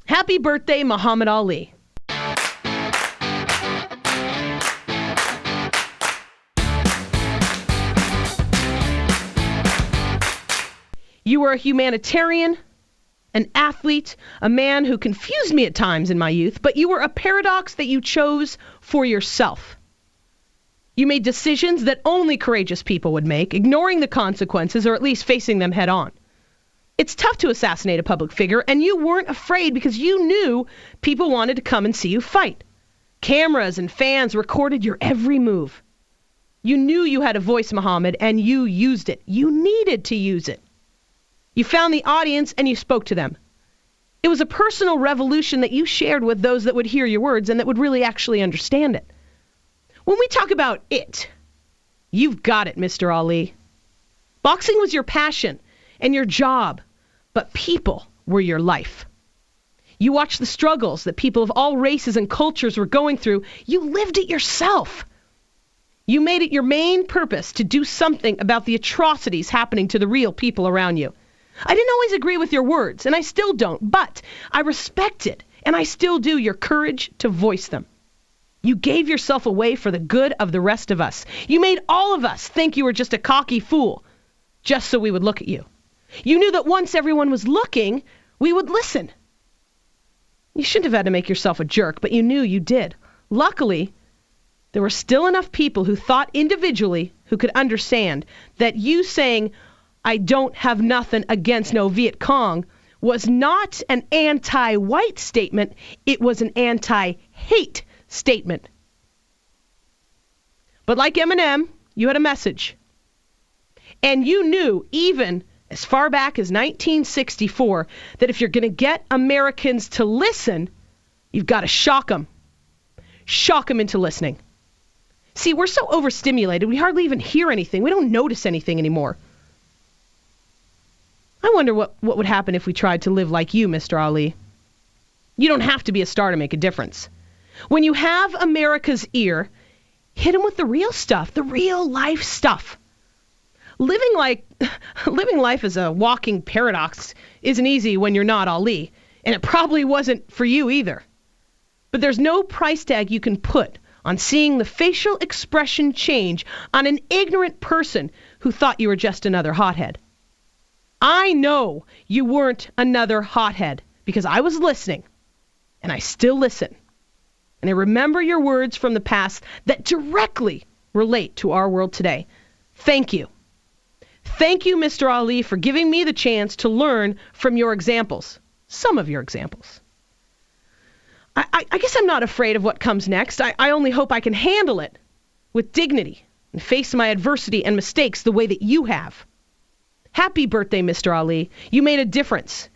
Happy birthday, Muhammad Ali. You were a humanitarian, an athlete, a man who confused me at times in my youth, but you were a paradox that you chose for yourself. You made decisions that only courageous people would make, ignoring the consequences or at least facing them head on. It's tough to assassinate a public figure, and you weren't afraid because you knew people wanted to come and see you fight. Cameras and fans recorded your every move. You knew you had a voice, Muhammad, and you used it. You needed to use it. You found the audience and you spoke to them. It was a personal revolution that you shared with those that would hear your words and that would really actually understand it. When we talk about it, you've got it, Mr. Ali. Boxing was your passion and your job, but people were your life. You watched the struggles that people of all races and cultures were going through. You lived it yourself. You made it your main purpose to do something about the atrocities happening to the real people around you. I didn't always agree with your words, and I still don't, but I respected, and I still do, your courage to voice them. You gave yourself away for the good of the rest of us. You made all of us think you were just a cocky fool, just so we would look at you. You knew that once everyone was looking, we would listen. You shouldn't have had to make yourself a jerk, but you knew you did. Luckily, there were still enough people who thought individually who could understand that you saying, I don't have nothing against no Viet Cong, was not an anti-white statement, it was an anti-hate statement. But like Eminem, you had a message. And you knew, even as far back as 1964, that if you're going to get Americans to listen, you've got to shock them. Shock them into listening. See, we're so overstimulated, we hardly even hear anything. We don't notice anything anymore. I wonder what would happen if we tried to live like you, Mr. Ali. You don't have to be a star to make a difference. When you have America's ear, hit them with the real stuff, the real life stuff. Living life as a walking paradox isn't easy when you're not Ali, and it probably wasn't for you either. But there's no price tag you can put on seeing the facial expression change on an ignorant person who thought you were just another hothead. I know you weren't another hothead because I was listening, and I still listen. And I remember your words from the past that directly relate to our world today. Thank you. Thank you, Mr. Ali, for giving me the chance to learn from your examples, some of your examples. I guess I'm not afraid of what comes next. I only hope I can handle it with dignity and face my adversity and mistakes the way that you have. Happy birthday, Mr. Ali. You made a difference.